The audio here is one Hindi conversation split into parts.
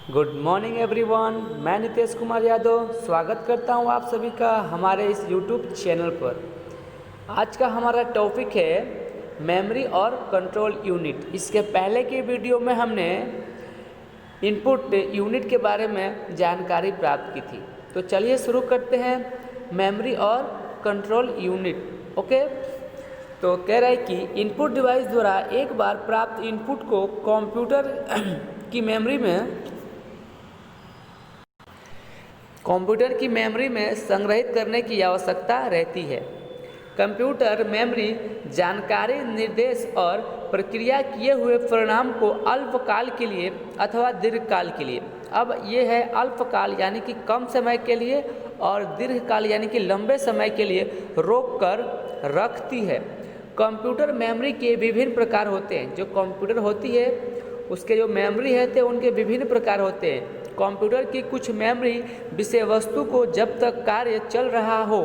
Good morning everyone. मैं नितेश कुमार यादव स्वागत करता हूं आप सभी का हमारे इस यूट्यूब चैनल पर। आज का हमारा टॉपिक है मेमोरी और कंट्रोल यूनिट। इसके पहले की वीडियो में हमने इनपुट यूनिट के बारे में जानकारी प्राप्त की थी। तो चलिए शुरू करते हैं मेमोरी और कंट्रोल यूनिट। ओके, तो कह रहा है कि इनपुट डिवाइस द्वारा एक बार प्राप्त इनपुट को कंप्यूटर की मेमोरी में संग्रहित करने की आवश्यकता रहती है। कंप्यूटर मेमोरी जानकारी, निर्देश और प्रक्रिया किए हुए परिणाम को अल्पकाल के लिए अथवा दीर्घकाल के लिए, अब ये है अल्पकाल यानी कि कम समय के लिए और दीर्घकाल यानी कि लंबे समय के लिए रोक कर रखती है। कंप्यूटर मेमोरी के विभिन्न प्रकार होते हैं। जो कंप्यूटर होती है उसके जो मेमोरी है थे उनके विभिन्न प्रकार होते हैं। कंप्यूटर की कुछ मेमोरी विषय वस्तु को जब तक कार्य चल रहा हो,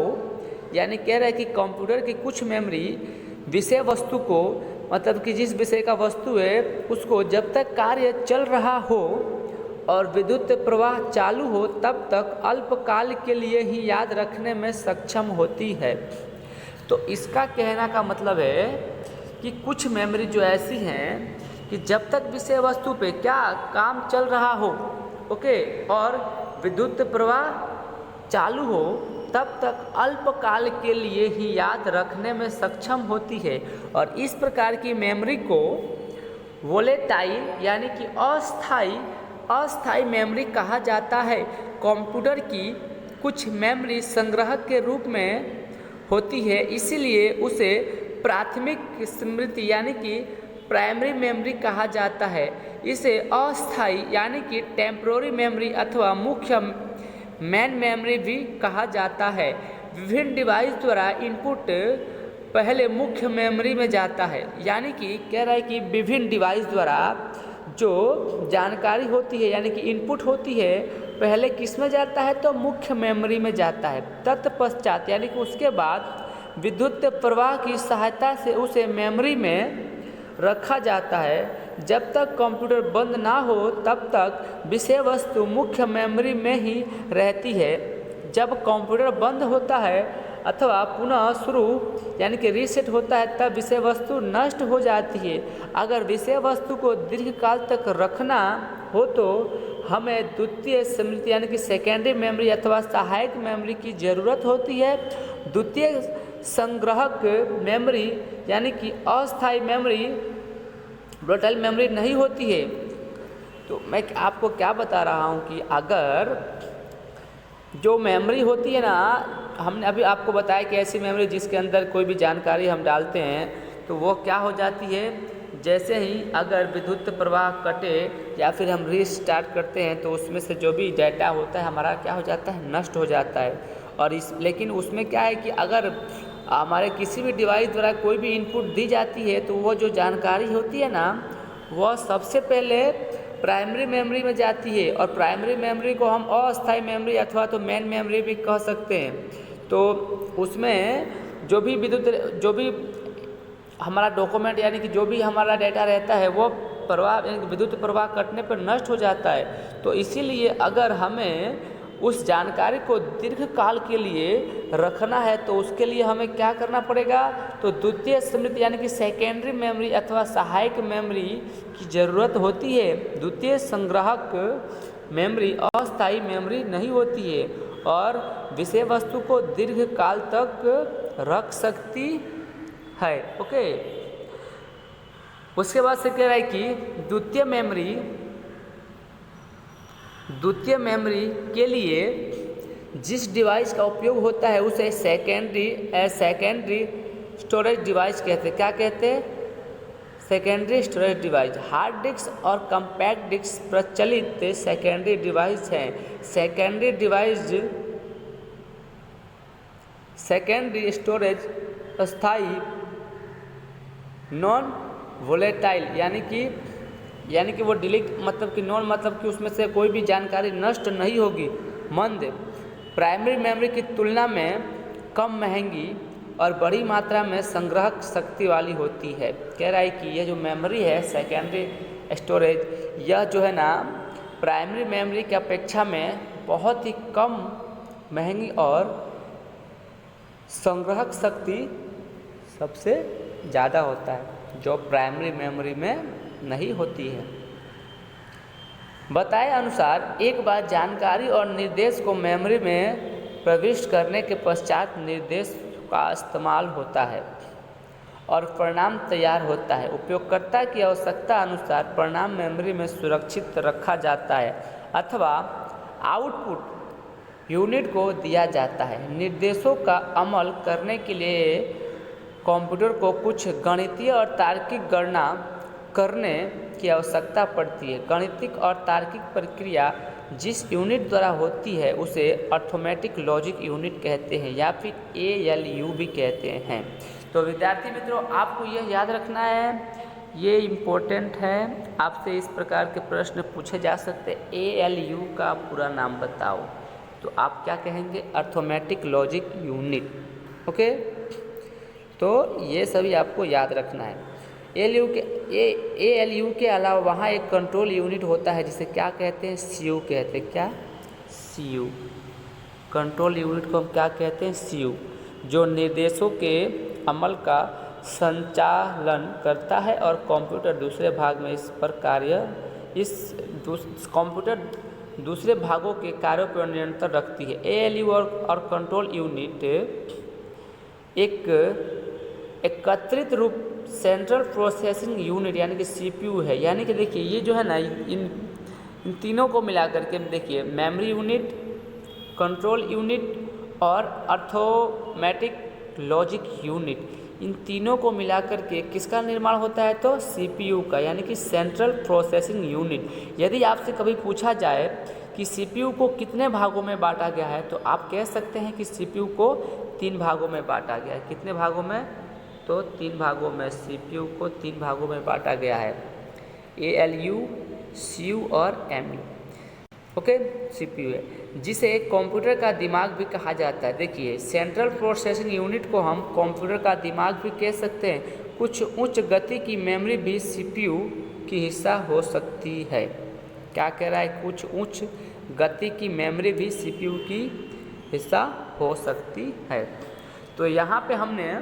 यानी कह रहा है कि कंप्यूटर की कुछ मेमोरी विषय वस्तु को, मतलब कि जिस विषय का वस्तु है उसको जब तक कार्य चल रहा हो और विद्युत प्रवाह चालू हो तब तक अल्पकाल के लिए ही याद रखने में सक्षम होती है। तो इसका कहना का मतलब है कि कुछ मेमोरी जो ऐसी हैं कि जब तक विषय वस्तु पे क्या काम चल रहा हो, ओके, और विद्युत प्रवाह चालू हो तब तक अल्पकाल के लिए ही याद रखने में सक्षम होती है। और इस प्रकार की मेमोरी को वोलेटाइल यानी कि अस्थाई मेमोरी कहा जाता है। कंप्यूटर की कुछ मेमोरी संग्रहक के रूप में होती है, इसीलिए उसे प्राथमिक स्मृति यानी कि प्राइमरी मेमोरी कहा जाता है। इसे अस्थाई यानी कि टेम्पोररी मेमोरी अथवा मुख्य मेन मेमोरी भी कहा जाता है। विभिन्न डिवाइस द्वारा इनपुट पहले मुख्य मेमोरी में जाता है, यानी कि कह रहा है कि विभिन्न डिवाइस द्वारा जो जानकारी होती है यानी कि इनपुट होती है पहले किस में जाता है, तो मुख्य मेमोरी में जाता है। तत्पश्चात यानी कि उसके बाद विद्युत प्रवाह की सहायता से उसे मेमोरी में रखा जाता है। जब तक कंप्यूटर बंद ना हो तब तक विषय वस्तु मुख्य मेमोरी में ही रहती है। जब कंप्यूटर बंद होता है अथवा पुनः शुरू यानी कि रीसेट होता है तब विषय वस्तु नष्ट हो जाती है। अगर विषय वस्तु को दीर्घकाल तक रखना हो तो हमें द्वितीय स्मृति यानी कि सेकेंडरी मेमोरी अथवा सहायक मेमोरी की ज़रूरत होती है। द्वितीय संग्रहक मेमोरी यानी कि अस्थायी मेमोरी, वोलेटाइल मेमोरी नहीं होती है। तो मैं आपको क्या बता रहा हूँ कि अगर जो मेमोरी होती है ना, हमने अभी आपको बताया कि ऐसी मेमोरी जिसके अंदर कोई भी जानकारी हम डालते हैं तो वो क्या हो जाती है, जैसे ही अगर विद्युत प्रवाह कटे या फिर हम रीस्टार्ट करते हैं तो उसमें से जो भी डाटा होता है हमारा क्या हो जाता है, नष्ट हो जाता है। और लेकिन उसमें क्या है कि अगर हमारे किसी भी डिवाइस द्वारा कोई भी इनपुट दी जाती है तो वो जो जानकारी होती है ना वह सबसे पहले प्राइमरी मेमोरी में जाती है। और प्राइमरी मेमोरी को हम अस्थायी मेमोरी अथवा तो मेन मेमोरी भी कह सकते हैं। तो उसमें जो भी हमारा डॉक्यूमेंट यानी कि जो भी हमारा डाटा रहता है वो प्रवाह यानी कि विद्युत प्रवाह कटने पर नष्ट हो जाता है। तो इसीलिए अगर हमें उस जानकारी को दीर्घकाल के लिए रखना है तो उसके लिए हमें क्या करना पड़ेगा, तो द्वितीय स्मृति यानी कि सेकेंडरी मेमोरी अथवा सहायक मेमोरी की ज़रूरत होती है। द्वितीय संग्राहक मेमोरी अस्थायी मेमोरी नहीं होती है और विषय वस्तु को दीर्घकाल तक रख सकती है। ओके, उसके बाद से कह रहा है कि द्वितीय मेमोरी के लिए जिस डिवाइस का उपयोग होता है उसे सेकेंडरी स्टोरेज डिवाइस कहते हैं। क्या कहते हैं? Secondary storage device. Hard disk और कॉम्पैक्ट डिस्क प्रचलित सेकेंडरी डिवाइस हैं। सेकेंडरी स्टोरेज अस्थाई, नॉन वोलेटाइल यानी कि वो डिलीट मतलब कि नॉन मतलब कि उसमें से कोई भी जानकारी नष्ट नहीं होगी, मंद प्राइमरी मेमोरी की तुलना में कम महंगी और बड़ी मात्रा में संग्रहक शक्ति वाली होती है। कह रहा है कि यह जो मेमोरी है सेकेंडरी स्टोरेज, यह जो है ना प्राइमरी मेमोरी की अपेक्षा में बहुत ही कम महंगी और संग्रहक शक्ति सबसे ज़्यादा होता है, जो प्राइमरी मेमोरी में नहीं होती है। बताए अनुसार एक बार जानकारी और निर्देश को मेमोरी में प्रविष्ट करने के पश्चात निर्देश का इस्तेमाल होता है और परिणाम तैयार होता है। उपयोगकर्ता की आवश्यकता अनुसार परिणाम मेमोरी में सुरक्षित रखा जाता है अथवा आउटपुट यूनिट को दिया जाता है। निर्देशों का अमल करने के लिए कंप्यूटर को कुछ गणितीय और तार्किक गणना करने की आवश्यकता पड़ती है। गणितिक और तार्किक प्रक्रिया जिस यूनिट द्वारा होती है उसे अर्थमेटिक लॉजिक यूनिट कहते हैं या फिर ALU भी कहते हैं। तो विद्यार्थी मित्रों, आपको यह याद रखना है, ये इम्पोर्टेंट है, आपसे इस प्रकार के प्रश्न पूछे जा सकते हैं। ALU का पूरा नाम बताओ, तो आप क्या कहेंगे? Arithmetic logic unit. ओके, तो ये सभी आपको याद रखना है। ALU के अलावा वहाँ एक कंट्रोल यूनिट होता है जिसे क्या कहते हैं? CU कहते हैं। क्या? CU। कंट्रोल यूनिट को हम क्या कहते हैं? CU, जो निर्देशों के अमल का संचालन करता है और कंप्यूटर दूसरे भाग में कंप्यूटर दूसरे भागों के कार्यों पर नियंत्रण रखती है। ALU और कंट्रोल यूनिट एक एकत्रित रूप सेंट्रल प्रोसेसिंग यूनिट यानी कि CPU है। यानी कि देखिए, ये जो है ना, इन तीनों को मिला करके देखिए, मेमोरी यूनिट, कंट्रोल यूनिट और अर्थमेटिक लॉजिक यूनिट, इन तीनों को मिलाकर के किसका निर्माण होता है? तो CPU का, यानी कि सेंट्रल प्रोसेसिंग यूनिट। यदि आपसे कभी पूछा जाए कि CPU को कितने भागों में बांटा गया है, तो आप कह सकते हैं कि CPU को 3 भागों में बांटा गया है। कितने भागों में? तो 3 भागों में CPU को 3 भागों में बांटा गया है, ALU, CU और MU। ओके, CPU है, जिसे कंप्यूटर का दिमाग भी कहा जाता है। देखिए, सेंट्रल प्रोसेसिंग यूनिट को हम कंप्यूटर का दिमाग भी कह सकते हैं। कुछ उच्च गति की मेमोरी भी CPU की हिस्सा हो सकती है। क्या कह रहा है? कुछ उच्च गति की मेमोरी भी CPU की हिस्सा हो सकती है। तो यहाँ पे हमने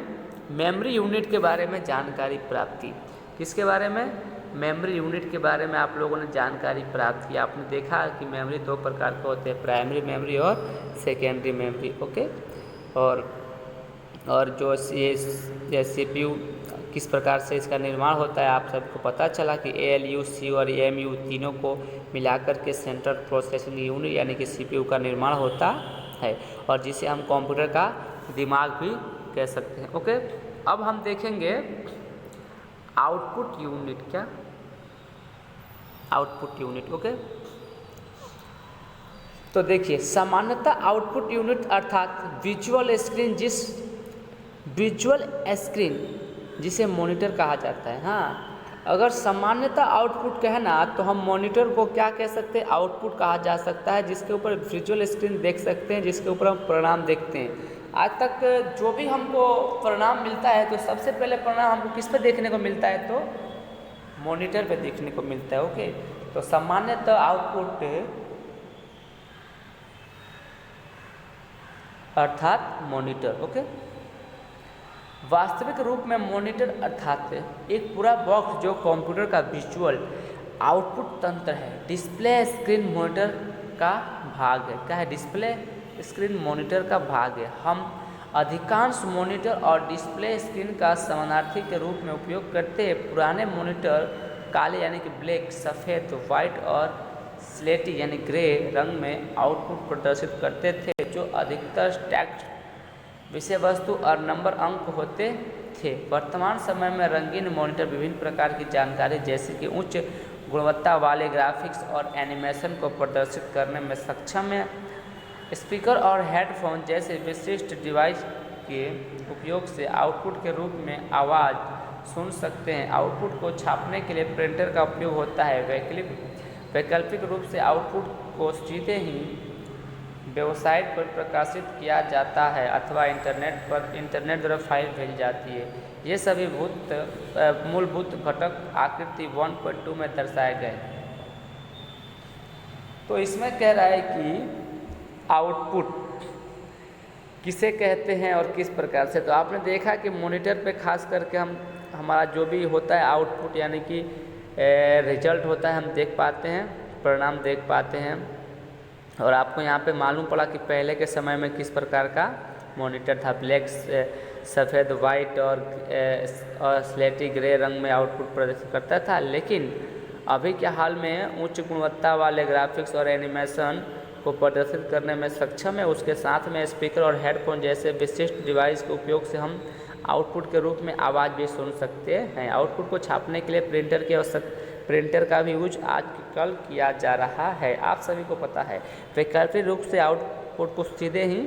मेमोरी यूनिट के बारे में जानकारी प्राप्त की। किसके बारे में? मेमोरी यूनिट के बारे में आप लोगों ने जानकारी प्राप्त की। आपने देखा कि मेमोरी 2 प्रकार के होते हैं, प्राइमरी मेमोरी और सेकेंडरी मेमोरी। ओके, और जो ये CPU किस प्रकार से इसका निर्माण होता है, आप सबको पता चला कि ALU, CU और MU तीनों को मिलाकर के सेंट्रल प्रोसेसिंग यूनिट यानी कि CPU का निर्माण होता है, और जिसे हम कंप्यूटर का दिमाग भी कह सकते हैं। ओके, अब हम देखेंगे आउटपुट यूनिट। क्या? Output unit. ओके, तो देखिए, सामान्यतः आउटपुट यूनिट अर्थात विजुअल स्क्रीन जिसे मॉनिटर कहा जाता है। हाँ, अगर सामान्यतः आउटपुट कहना तो हम मॉनिटर को क्या कह सकते हैं? आउटपुट कहा जा सकता है, जिसके ऊपर विजुअल स्क्रीन देख सकते हैं, जिसके ऊपर हम परिणाम देखते हैं। आज तक जो भी हमको परिणाम मिलता है, तो सबसे पहले परिणाम हमको किस पे देखने को मिलता है? तो मॉनिटर पे देखने को मिलता है। ओके, तो सामान्यतः आउटपुट अर्थात मॉनिटर। ओके, वास्तविक रूप में मॉनिटर अर्थात एक पूरा बॉक्स जो कंप्यूटर का विजुअल आउटपुट तंत्र है। डिस्प्ले स्क्रीन मॉनिटर का भाग है। क्या है? डिस्प्ले स्क्रीन मॉनिटर का भाग है। हम अधिकांश मॉनिटर और डिस्प्ले स्क्रीन का समानार्थी के रूप में उपयोग करते हैं। पुराने मॉनिटर काले यानी कि ब्लैक, सफ़ेद, वाइट और स्लेटी यानी ग्रे रंग में आउटपुट प्रदर्शित करते थे, जो अधिकतर टेक्स्ट, विषय वस्तु और नंबर अंक होते थे। वर्तमान समय में रंगीन मॉनिटर विभिन्न प्रकार की जानकारी जैसे कि उच्च गुणवत्ता वाले ग्राफिक्स और एनिमेशन को प्रदर्शित करने में सक्षम है। स्पीकर और हेडफोन जैसे विशिष्ट डिवाइस के उपयोग से आउटपुट के रूप में आवाज़ सुन सकते हैं। आउटपुट को छापने के लिए प्रिंटर का उपयोग होता है। वैकल्पिक रूप से आउटपुट को सीधे ही वेबसाइट पर प्रकाशित किया जाता है अथवा इंटरनेट द्वारा फाइल भेजी जाती है। ये सभी मूलभूत घटक आकृति 1.2 में दर्शाए गए। तो इसमें कह रहा है कि आउटपुट किसे कहते हैं और किस प्रकार से। तो आपने देखा कि मॉनिटर पे खास करके हम हमारा जो भी होता है आउटपुट यानी कि रिजल्ट होता है हम देख पाते हैं, परिणाम देख पाते हैं। और आपको यहाँ पे मालूम पड़ा कि पहले के समय में किस प्रकार का मॉनिटर था, ब्लैक सफ़ेद वाइट और स्लेटी ग्रे रंग में आउटपुट प्रदर्शित करता था। लेकिन अभी के हाल में उच्च गुणवत्ता वाले ग्राफिक्स और एनिमेशन को प्रदर्शित करने में सक्षम है। उसके साथ में स्पीकर और हेडफोन जैसे विशिष्ट डिवाइस के उपयोग से हम आउटपुट के रूप में आवाज़ भी सुन सकते हैं। आउटपुट को छापने के लिए प्रिंटर का भी यूज आजकल किया जा रहा है, आप सभी को पता है। वैकल्पिक रूप से आउटपुट को सीधे ही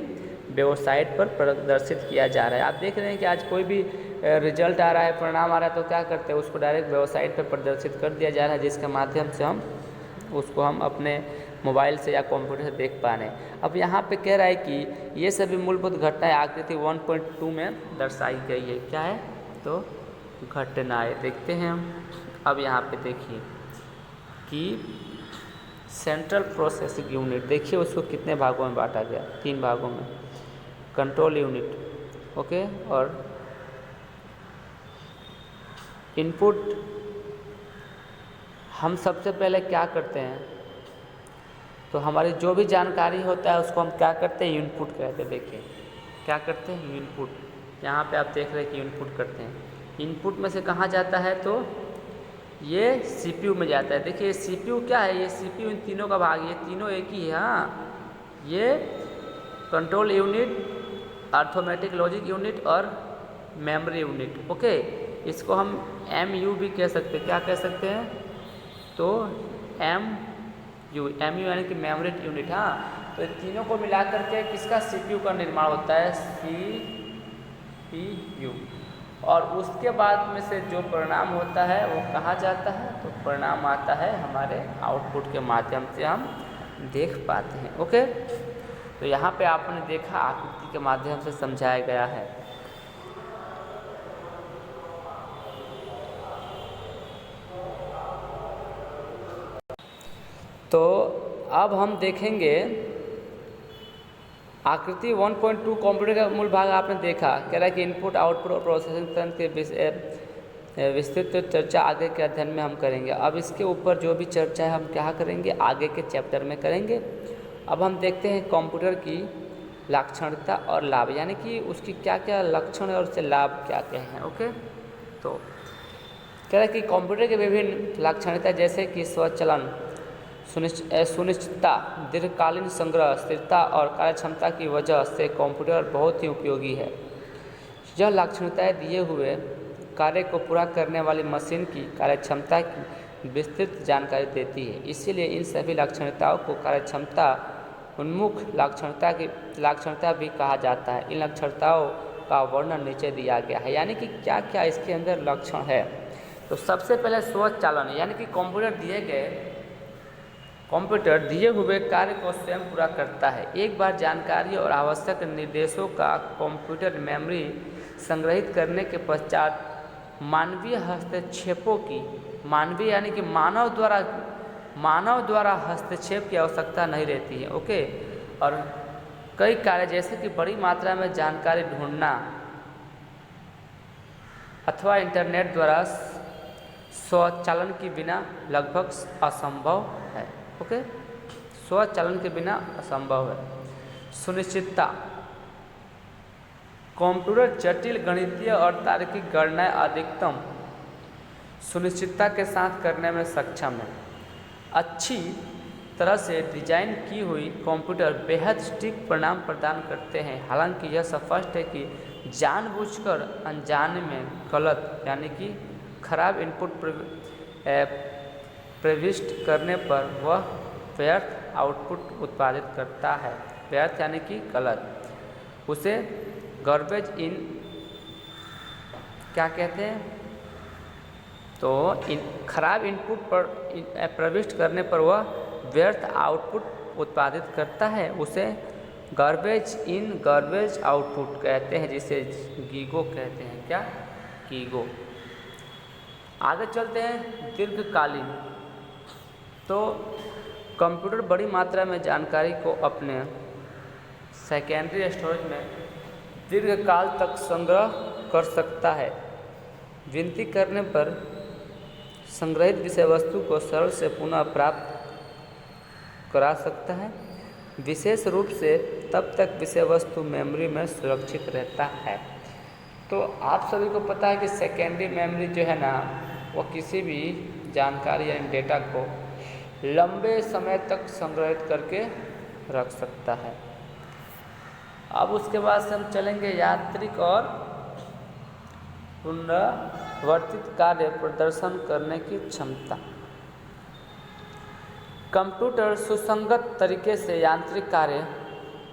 वेबसाइट पर प्रदर्शित किया जा रहा है। आप देख रहे हैं कि आज कोई भी रिजल्ट आ रहा है, परिणाम आ रहा है, तो क्या करते हैं, उसको डायरेक्ट वेबसाइट पर प्रदर्शित कर दिया जा रहा है, जिसके माध्यम से हम अपने मोबाइल से या कंप्यूटर से देख पा रहे हैं। अब यहाँ पे कह रहा है कि ये सभी मूलभूत घटनाएं आकृति 1.2 में दर्शाई गई है। क्या है, तो घटनाएं देखते हैं हम। अब यहाँ पे देखिए कि सेंट्रल प्रोसेसिंग यूनिट, देखिए उसको कितने भागों में बांटा गया, 3 भागों में। कंट्रोल यूनिट, ओके, और इनपुट हम सबसे पहले क्या करते हैं, तो हमारी जो भी जानकारी होता है उसको हम क्या करते हैं, इनपुट कहते हैं। देखिए क्या करते हैं, इनपुट। यहाँ पे आप देख रहे हैं कि इनपुट करते हैं। इनपुट में से कहाँ जाता है, तो ये सीपीयू में जाता है। देखिए सीपीयू क्या है, ये सीपीयू इन तीनों का भाग, ये तीनों एक ही है। हाँ, ये control unit, arithmetic logic unit और मेमोरी यूनिट, ओके। इसको हम एमयू भी कह सकते हैं। क्या कह सकते हैं, तो एमयू यानी कि मेमोरी यूनिट। हाँ, तो इन तीनों को मिला करके किसका, सीपीयू का निर्माण होता है, सीपीयू। और उसके बाद में से जो परिणाम होता है वो कहाँ जाता है, तो परिणाम आता है हमारे आउटपुट के माध्यम से हम देख पाते हैं, ओके। तो यहाँ पे आपने देखा आकृति के माध्यम से समझाया गया है। तो अब हम देखेंगे आकृति 1.2 कंप्यूटर का मूल भाग आपने देखा। कह रहा है कि इनपुट आउटपुट और प्रोसेसिंग तंत्र के विस्तृत चर्चा आगे के अध्ययन में हम करेंगे। अब इसके ऊपर जो भी चर्चा है हम क्या करेंगे, आगे के चैप्टर में करेंगे। अब हम देखते हैं कंप्यूटर की लाक्षणिकता और लाभ, यानी कि उसकी क्या क्या लक्षण है और उससे लाभ क्या क्या हैं, ओके। तो कह रहा है कि कंप्यूटर के विभिन्न लाक्षणिकता जैसे कि स्वचालन, सुनिश्चितता, दीर्घकालीन संग्रह, स्थिरता और कार्यक्षमता की वजह से कंप्यूटर बहुत ही उपयोगी है। यह लाक्षणिकताएं दिए हुए कार्य को पूरा करने वाली मशीन की कार्यक्षमता की विस्तृत जानकारी देती है। इसीलिए इन सभी लाक्षणिकताओं को कार्यक्षमता उन्मुख लाक्षणिकता भी कहा जाता है। इन लाक्षणिकताओं का वर्णन नीचे दिया गया है, यानी कि क्या क्या इसके अंदर लक्षण है। तो सबसे पहले स्वचालन, यानी कि कंप्यूटर दिए हुए कार्य को स्वयं पूरा करता है। एक बार जानकारी और आवश्यक निर्देशों का कंप्यूटर मेमोरी संग्रहित करने के पश्चात मानवीय हस्तक्षेपों की, मानवीय यानी कि मानव द्वारा हस्तक्षेप की आवश्यकता नहीं रहती है, ओके। और कई कार्य जैसे कि बड़ी मात्रा में जानकारी ढूंढना अथवा इंटरनेट द्वारा स्वचालन के बिना लगभग असंभव है, ओके। स्वचालन के बिना असंभव है। सुनिश्चितता, कंप्यूटर जटिल गणितीय और तार्किक गणनाएं अधिकतम सुनिश्चितता के साथ करने में सक्षम है। अच्छी तरह से डिजाइन की हुई कंप्यूटर बेहद सटीक परिणाम प्रदान करते हैं। हालांकि यह स्पष्ट है कि जानबूझकर अनजाने में गलत यानी कि खराब इनपुट प्रविष्ट करने पर वह व्यर्थ आउटपुट उत्पादित करता है। व्यर्थ यानी कि गलत, उसे गार्बेज इन क्या कहते हैं, तो खराब इनपुट पर प्रविष्ट करने पर वह व्यर्थ आउटपुट उत्पादित करता है, उसे गार्बेज इन गार्बेज आउटपुट कहते हैं, जिसे गीगो कहते हैं। क्या, गीगो। आगे चलते हैं दीर्घकालीन। तो कंप्यूटर बड़ी मात्रा में जानकारी को अपने सेकेंडरी स्टोरेज में दीर्घकाल तक संग्रह कर सकता है। विनती करने पर संग्रहित विषय वस्तु को सरल से पुनः प्राप्त करा सकता है। विशेष रूप से तब तक विषय वस्तु मेमोरी में सुरक्षित रहता है। तो आप सभी को पता है कि सेकेंडरी मेमोरी जो है ना, वो किसी भी जानकारी यानी डेटा को लंबे समय तक संग्रहित करके रख सकता है। अब उसके बाद से हम चलेंगे यांत्रिक और पुनरावर्तित कार्य प्रदर्शन करने की क्षमता। कंप्यूटर सुसंगत तरीके से यांत्रिक कार्य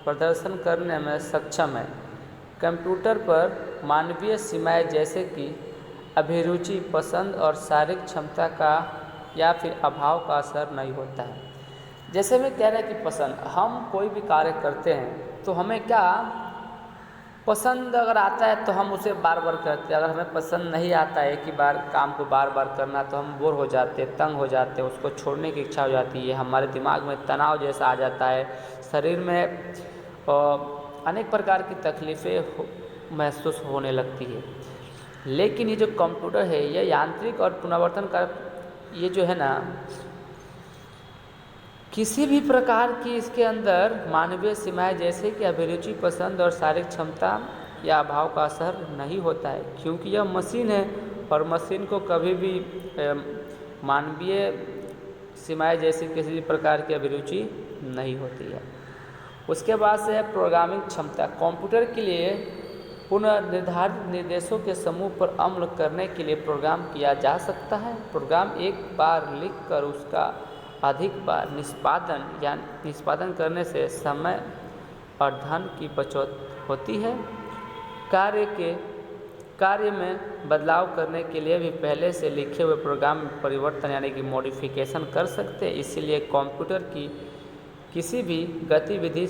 प्रदर्शन करने में सक्षम है। कंप्यूटर पर मानवीय सीमाएं जैसे कि अभिरुचि, पसंद और शारीरिक क्षमता का या फिर अभाव का असर नहीं होता है। जैसे मैं कह रहा कि पसंद, हम कोई भी कार्य करते हैं तो हमें क्या पसंद अगर आता है तो हम उसे बार बार करते हैं। अगर हमें पसंद नहीं आता है एक ही बार काम को बार बार करना तो हम बोर हो जाते हैं, तंग हो जाते हैं, उसको छोड़ने की इच्छा हो जाती है, हमारे दिमाग में तनाव जैसा आ जाता है, शरीर में अनेक प्रकार की तकलीफ़ें महसूस होने लगती है। लेकिन ये जो कंप्यूटर है ये यांत्रिक और पुनरावर्तन का ये जो है ना, किसी भी प्रकार की इसके अंदर मानवीय सीमाएं जैसे कि अभिरुचि, पसंद और शारीरिक क्षमता या अभाव का असर नहीं होता है, क्योंकि यह मशीन है और मशीन को कभी भी मानवीय सीमाएं जैसी किसी भी प्रकार की अभिरुचि नहीं होती है। उसके बाद से है प्रोग्रामिंग क्षमता। कंप्यूटर के लिए पुनर्निर्धारित निर्देशों के समूह पर अमल करने के लिए प्रोग्राम किया जा सकता है। प्रोग्राम एक बार लिखकर उसका अधिक बार निष्पादन करने से समय और धन की बचत होती है। कार्य में बदलाव करने के लिए भी पहले से लिखे हुए प्रोग्राम में परिवर्तन यानी कि मॉडिफिकेशन कर सकते हैं। इसीलिए कंप्यूटर की किसी भी गतिविधि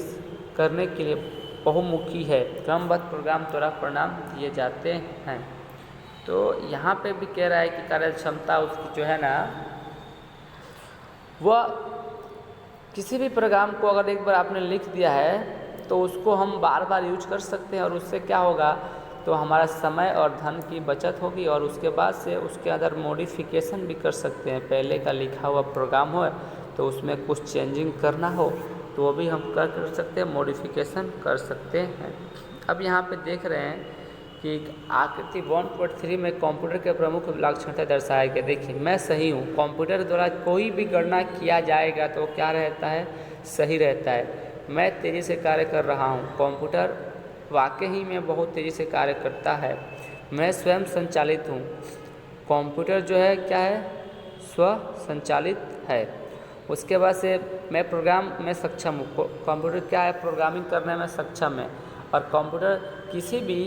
करने के लिए बहुमुखी है। क्रमबद्ध प्रोग्राम द्वारा परिणाम दिए जाते हैं। तो यहाँ पे भी कह रहा है कि कार्य क्षमता उसकी जो है ना, वह किसी भी प्रोग्राम को अगर एक बार आपने लिख दिया है तो उसको हम बार बार यूज कर सकते हैं और उससे क्या होगा, तो हमारा समय और धन की बचत होगी और उसके बाद से उसके अंदर मॉडिफिकेशन भी कर सकते हैं। पहले का लिखा हुआ प्रोग्राम हो तो उसमें कुछ चेंजिंग करना हो तो वो भी हम कर सकते हैं, मॉडिफिकेशन कर सकते हैं। अब यहाँ पे देख रहे हैं कि आकृति 1.3 में कंप्यूटर के प्रमुख लक्षणता दर्शाया गया। देखिए मैं सही हूँ, कंप्यूटर द्वारा कोई भी गणना किया जाएगा तो क्या रहता है, सही रहता है। मैं तेज़ी से कार्य कर रहा हूँ, कंप्यूटर वाकई ही में बहुत तेज़ी से कार्य करता है। मैं स्वयं संचालित हूँ, कंप्यूटर जो है क्या है, स्व संचालित है। उसके बाद से मैं प्रोग्राम में सक्षम हूँ, कंप्यूटर क्या है, प्रोग्रामिंग करने में सक्षम है। और कंप्यूटर किसी भी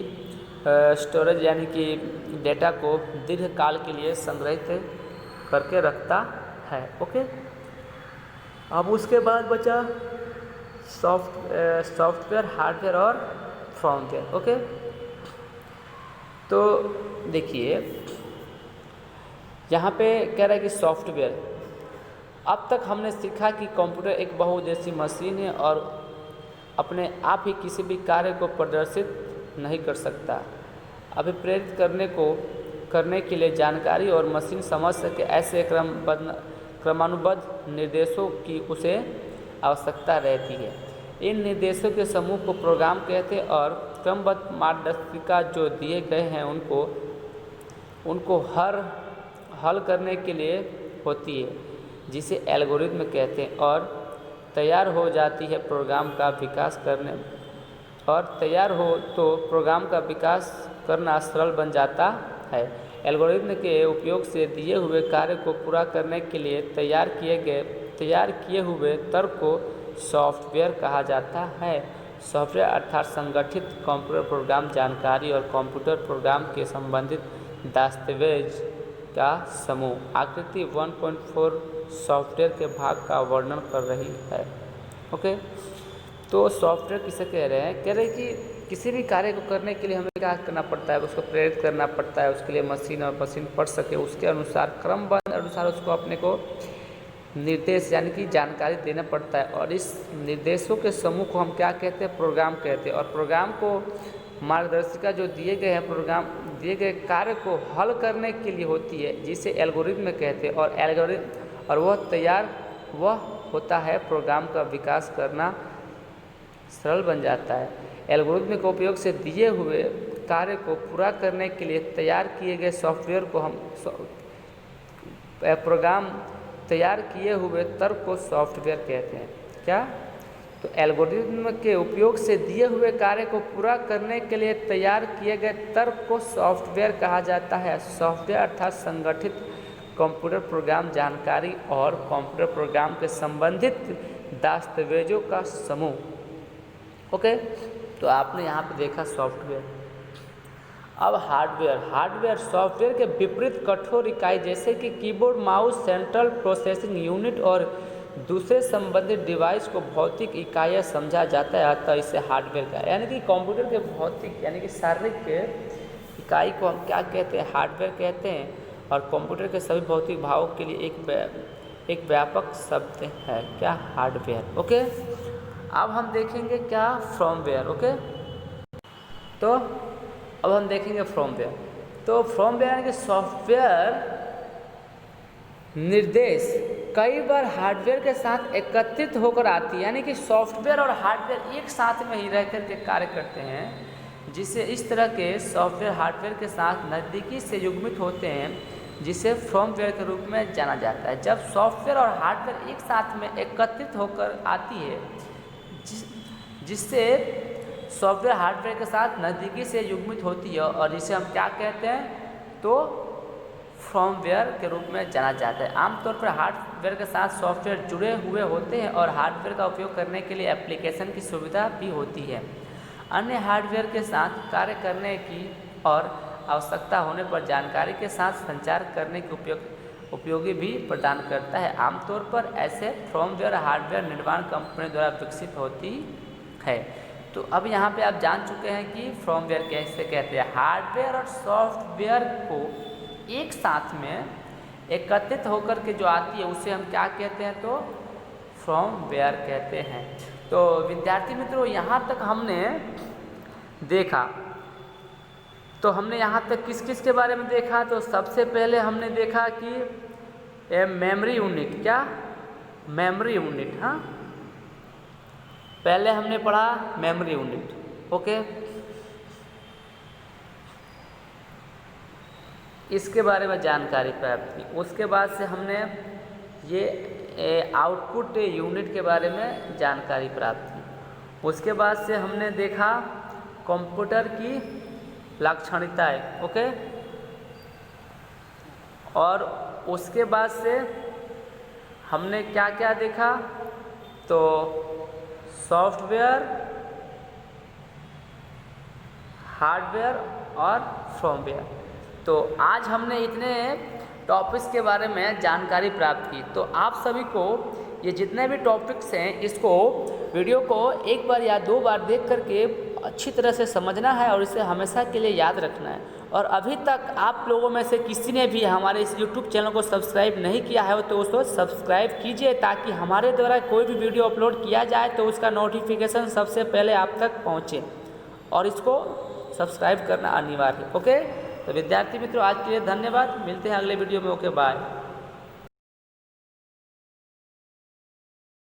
स्टोरेज यानी कि डेटा को दीर्घकाल के लिए संग्रहित करके रखता है। ओके, अब उसके बाद बचा सॉफ्टवेयर, हार्डवेयर और फर्मवेयर। ओके, तो देखिए यहाँ पे कह रहा है कि सॉफ्टवेयर, अब तक हमने सीखा कि कंप्यूटर एक बहुउद्देशीय मशीन है और अपने आप ही किसी भी कार्य को प्रदर्शित नहीं कर सकता। अभिप्रेरित करने के लिए जानकारी और मशीन समझ सके ऐसे क्रमानुबद्ध निर्देशों की उसे आवश्यकता रहती है। इन निर्देशों के समूह को प्रोग्राम कहते हैं और क्रमबद्ध मार्गदर्शिका जो दिए गए हैं उनको हल करने के लिए होती है, जिसे एल्गोरिथम कहते हैं, और तैयार हो जाती है प्रोग्राम का विकास करने और तैयार हो तो प्रोग्राम का विकास करना सरल बन जाता है। एल्गोरिथम के उपयोग से दिए हुए कार्य को पूरा करने के लिए तैयार किए हुए तर्क को सॉफ्टवेयर कहा जाता है। सॉफ्टवेयर अर्थात संगठित कंप्यूटर प्रोग्राम जानकारी और कंप्यूटर प्रोग्राम के संबंधित दस्तावेज का समूह। आकृति 1.4 सॉफ्टवेयर के भाग का वर्णन कर रही है। ओके, तो सॉफ्टवेयर किसे कह रहे हैं, कह रहे हैं कि किसी भी कार्य को करने के लिए हमें क्या करना पड़ता है, उसको प्रेरित करना पड़ता है। उसके लिए मशीन और मशीन पढ़ सके उसके अनुसार क्रमबद्ध अनुसार उसको अपने को निर्देश यानी कि जानकारी देना पड़ता है, और इस निर्देशों के समूह को हम क्या कहते हैं, प्रोग्राम कहते हैं। और प्रोग्राम को मार्गदर्शिका जो दिए गए हैं, प्रोग्राम दिए गए कार्य को हल करने के लिए होती है, जिसे एल्गोरिथम कहते हैं। और एल्गोरिथम और वह होता है प्रोग्राम का विकास करना सरल बन जाता है। एल्गोरिथम के उपयोग से दिए हुए कार्य को पूरा करने के लिए तैयार किए गए सॉफ्टवेयर को हम प्रोग्राम तैयार किए हुए तर्क को सॉफ्टवेयर कहते हैं। क्या? तो एल्गोरिथम के उपयोग से दिए हुए कार्य को पूरा करने के लिए तैयार किए गए तर्क को सॉफ्टवेयर कहा जाता है। सॉफ्टवेयर अर्थात संगठित कंप्यूटर प्रोग्राम जानकारी और कंप्यूटर प्रोग्राम के संबंधित दस्तावेजों का समूह। ओके, तो आपने यहाँ पे देखा सॉफ्टवेयर। अब हार्डवेयर सॉफ्टवेयर के विपरीत कठोर इकाई जैसे कि keyboard, mouse, central processing unit और दूसरे संबंधित डिवाइस को भौतिक इकाइयाँ समझा जाता है, अतः इसे हार्डवेयर का, यानी कि कंप्यूटर के भौतिक यानी कि शारीरिक इकाई को हम क्या कहते हैं, हार्डवेयर कहते हैं। और कंप्यूटर के सभी भौतिक भागों के लिए एक व्यापक शब्द है, क्या? हार्डवेयर। ओके, अब हम देखेंगे क्या, फर्मवेयर। ओके, तो अब हम देखेंगे फर्मवेयर। तो फर्मवेयर यानी कि सॉफ्टवेयर निर्देश कई बार हार्डवेयर के साथ एकत्रित होकर आती है, यानी कि सॉफ्टवेयर और हार्डवेयर एक साथ में ही रहकर के कार्य करते हैं, जिसे इस तरह के सॉफ्टवेयर हार्डवेयर के साथ नज़दीकी से युग्मित होते हैं, जिसे फर्मवेयर के रूप में जाना जाता है। जब सॉफ्टवेयर और हार्डवेयर एक साथ में एकत्रित होकर आती है, जिससे सॉफ्टवेयर हार्डवेयर के साथ नज़दीकी से युग्मित होती है, और जिसे हम क्या कहते हैं, तो फर्मवेयर के रूप में जाना जाता है। आमतौर पर हार्डवेयर के साथ सॉफ्टवेयर जुड़े हुए होते हैं और हार्डवेयर का उपयोग करने के लिए एप्लीकेशन की सुविधा भी होती है। अन्य हार्डवेयर के साथ कार्य करने की और आवश्यकता होने पर जानकारी के साथ संचार करने के उपयोगी भी प्रदान करता है। आमतौर पर ऐसे फर्मवेयर हार्डवेयर निर्माण कंपनी द्वारा विकसित होती है। तो अब यहाँ पे आप जान चुके हैं कि फर्मवेयर कैसे कहते हैं। हार्डवेयर और सॉफ्टवेयर को एक साथ में एकत्रित होकर के जो आती है, उसे हम क्या कहते हैं, तो फर्मवेयर कहते हैं। तो विद्यार्थी मित्रों, यहाँ तक हमने देखा, तो हमने यहाँ तक किस किस के बारे में देखा, तो सबसे पहले हमने देखा कि मेमोरी यूनिट, क्या? Memory unit. हाँ, पहले हमने पढ़ा मेमोरी यूनिट। ओके, इसके बारे में जानकारी प्राप्त की। उसके बाद से हमने ये आउटपुट यूनिट के बारे में जानकारी प्राप्त की। उसके बाद से हमने देखा कंप्यूटर की लाक्षणिकताएं। ओके, और उसके बाद से हमने क्या क्या देखा, तो सॉफ्टवेयर, हार्डवेयर और फर्मवेयर। तो आज हमने इतने टॉपिक्स के बारे में जानकारी प्राप्त की। तो आप सभी को ये जितने भी टॉपिक्स हैं, इसको वीडियो को एक बार या दो बार देख करके अच्छी तरह से समझना है और इसे हमेशा के लिए याद रखना है। और अभी तक आप लोगों में से किसी ने भी हमारे इस YouTube चैनल को सब्सक्राइब नहीं किया है, तो उसको सब्सक्राइब कीजिए, ताकि हमारे द्वारा कोई भी वीडियो अपलोड किया जाए तो उसका नोटिफिकेशन सबसे पहले आप तक पहुँचे, और इसको सब्सक्राइब करना अनिवार्य है। ओके, तो विद्यार्थी मित्रों, आज के लिए धन्यवाद। मिलते हैं अगले वीडियो में। Okay, bye.